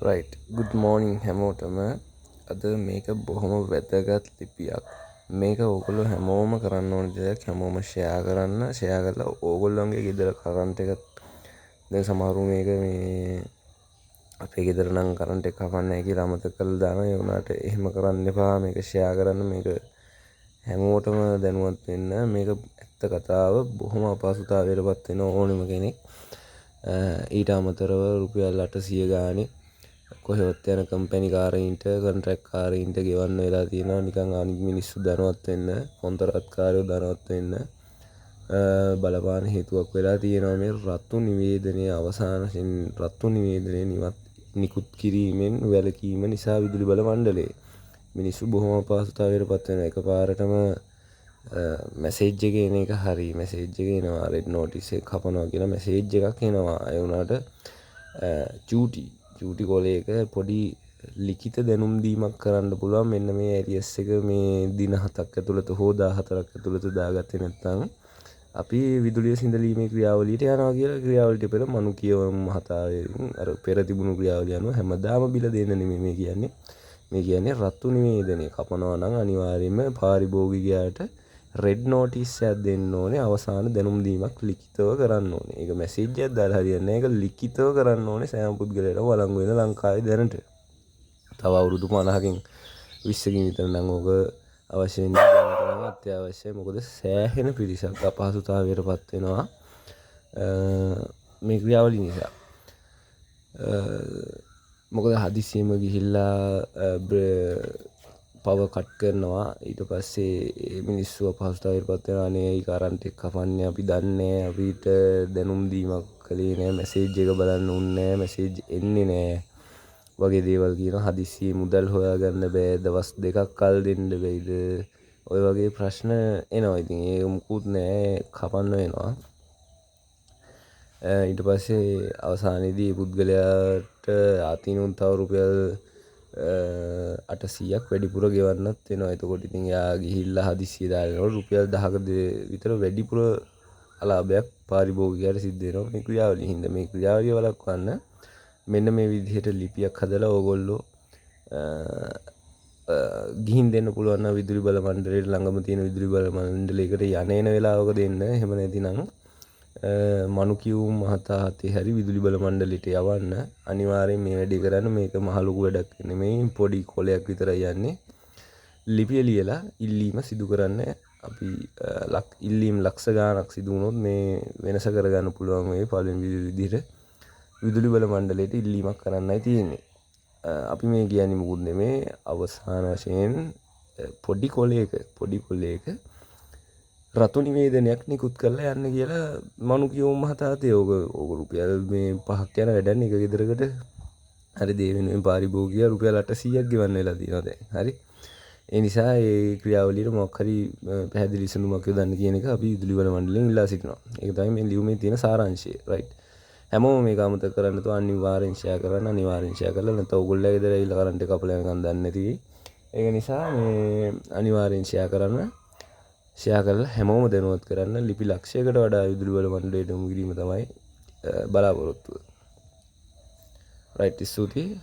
Right good මෝනිින් හැමෝටම අද මේක බොහොම වැදගත් ලිපියක් මේක ඕගොල්ලෝ හැමෝම කරන්න ඕන දෙයක් හැමෝම ෂෙයා කරන්න ෂෙයා කරලා ඕගොල්ලොන්ගේ ගෙදර කරන්ට් එකත් දැන් සමහරු මේක මේ අපේ ගෙදර නම් කරන්ට් එක කපන්නේ නැහැ කියලා අමතක කරලා දානවා ඒ වුණාට එහෙම කරන්න එපා මේක ෂෙයා කරන්න මේක හැමෝටම දැනුවත් වෙන්න මේක ඇත්ත කතාව බොහොම අපහසුතාවයකටපත් වෙන ඕනෙම කෙනෙක් ඊට අමතරව රුපියල් 800 ගානේ කොහෙවත් යන කම්පැනි කාරයින්ට කොන්ට්‍රැක්ට් කාරයින්ට ගෙවන්න වෙලා තියෙනවා නිකන් අනිත් මිනිස්සු ධනවත් වෙන්න කොන්ත්‍රාත්කාරයෝ ධනවත් වෙන්න බලපාන හේතුවක් වෙලා තියෙනවා මේ රතු නිවේදනයේ අවසානයෙන් රතු නිවේදනයේ නිකුත් කිරීමෙන් වැළකීම නිසා විදුලි බල මණ්ඩලය මිනිස්සු බොහොම අපහසුතාවයකටපත් වෙන එකපාරටම මැසේජ් එක එන එක හරි මැසේජ් එක එනවා රෙඩ් නෝටිස් එක කපනවා කියලා මැසේජ් එකක් එනවා ඒ වුණාට චූටි කොලයක පොඩි ලිඛිත දැනුම් දීමක් කරන්න පුළුවන් මෙන්න මේ ඇරියස් එක මේ දින 7ක් ඇතුළත හෝ 14ක් ඇතුළත දාගත්තේ නැත්නම් අපි විදුලිය සිඳලීමේ ක්‍රියාවලියට යනවා කියලා ක්‍රියාවලියට පෙර මනු කියවම් මහතාවෙන් අර පෙර තිබුණු ක්‍රියාවලිය අනුව හැමදාම බිල දෙන්න නෙමෙයි මේ කියන්නේ රතු නිවේදනය කපනවා නම් අනිවාර්යයෙන්ම පාරිභෝගිකයාට රෙඩ් නෝටිස් එකක් දෙන්න ඕනේ අවසාන දැනුම් දීමක් ලිඛිතව කරන්න ඕනේ. ඒක මැසේජ් එකක් දාලා හරියන්නේ නැහැ. ඒක ලිඛිතව කරන්න ඕනේ සෑම පුද්ගලයාටම වළංගු වෙන ලංකාවේ දැනට. තව අවුරුදු 50කින් 20කින් විතර නම් ඕක අවශ්‍ය වෙන්නේ දැනට නම් අත්‍යවශ්‍යයි. මොකද සෑහෙන පිරිසක් අපහසුතාවයකටපත් වෙනවා මේ ක්‍රියාවලිය නිසා. මොකද හදිසියෙම ගිහිල්ලා පව කට් කරනවා ඊට පස්සේ මිනිස්සු අපහසුතාවයකටපත් වෙනවා අනේ ඒ කරන්ට් එක කපන්නේ අපි දන්නේ අපිට දැනුම් දීමක් කළේ නැහැ මැසේජ් එක බලන්න උන්නේ නැහැ මැසේජ් එන්නේ නැහැ වගේ දේවල් කියනවා හදිසියෙ මුදල් හොයාගන්න බෑ දවස් දෙකක් කල් දෙන්න බැයිද ඔය වගේ ප්‍රශ්න එනවා ඉතින් ඒක මුකුත් නැහැ කපන්න වෙනවා ඊට පස්සේ අවසානයේදී පුද්ගලයාට අතිනුත් තව රුපියල් 800ක් වැඩිපුර ගෙවන්නත් වෙනවා. එතකොට ඉතින් යා ගිහිල්ලා හදිස්සිය දාලා රුපියල් 10ක විතර වැඩිපුර අලාභයක් පාරිභෝගිකයාට සිද්ධ වෙනවා මේ ක්‍රියාවලිය හින්දා. මේ ක්‍රියාවලිය වළක්වන්න මෙන්න මේ විදිහට ලිපියක් හදලා ඕගොල්ලෝ ගිහින් දෙන්න පුළුවන් නම් විදුලි බල මණ්ඩලයට ළඟම තියෙන විදුලි බල මණ්ඩලයකට යන වෙලාවක දෙන්න. එහෙම නැතිනම් මනු කියවුම් මහතා හතේ හරි විදුලි බල මණ්ඩලයට යවන්න අනිවාර්යෙන් මේ වැඩේ කරන්න මේක මහ ලොකු වැඩක් නෙමෙයි පොඩි කොලයක් විතරයි යන්නේ ලිපිය ලියලා ඉල්ලීම සිදු කරන්න අපි ඉල්ලීම් ලක්ෂ ගාණක් සිදු වුණොත් මේ වෙනස කරගන්න පුළුවන් වෙයි පළවෙනි විදිහට විදුලි බල මණ්ඩලයට ඉල්ලීමක් කරන්නයි තියෙන්නේ අපි මේ කියන්නේ මොකුත් නෙමෙයි අවසාන වශයෙන් පොඩි කොලයක රතු නිවේදනයක් නිකුත් කරලා යන්න කියලා මනු කියවුම් මහතාතේ ඕක රුපියල් මේ 5ක් යන වැඩක් නේ එක ගෙදරකට හරි දේ වෙනුවෙන් පාරිභෝගිකයා රුපියල් 800ක් ගෙවන්න වෙලා තියෙනවා දැන් හරි ඒ නිසා ඒ ක්‍රියාවලියට මොකක් හරි පැහැදිලි විසඳුමක් යොදන්න කියන එක අපි විදුලි බල මණ්ඩලයෙන් ඉල්ලා සිටිනවා ඒක තමයි මේ ලියුමේ තියෙන සාරාංශය රයිට් හැමෝම මේක අමතක කරන්න තු අනිවාර්යෙන් ෂෙයා කරන්න අනිවාර්යෙන් ෂෙයා කරලා නැත්නම් ඕගොල්ලෝ ගෙදර ඇවිල්ලා කරන්ට් එක කපලා යනකම් දන්නේ නැති ඒක නිසා මේ අනිවාර්යෙන් ෂෙයා කරන්න ෂෙයා කරලා හැමෝම දැනුවත් කරන්න ලිපි ලක්ෂයකට වඩා විදුලි බල මණ්ඩලයට යොමු කිරීම තමයි බලාපොරොත්තුව. රයිට් ස්තුතියි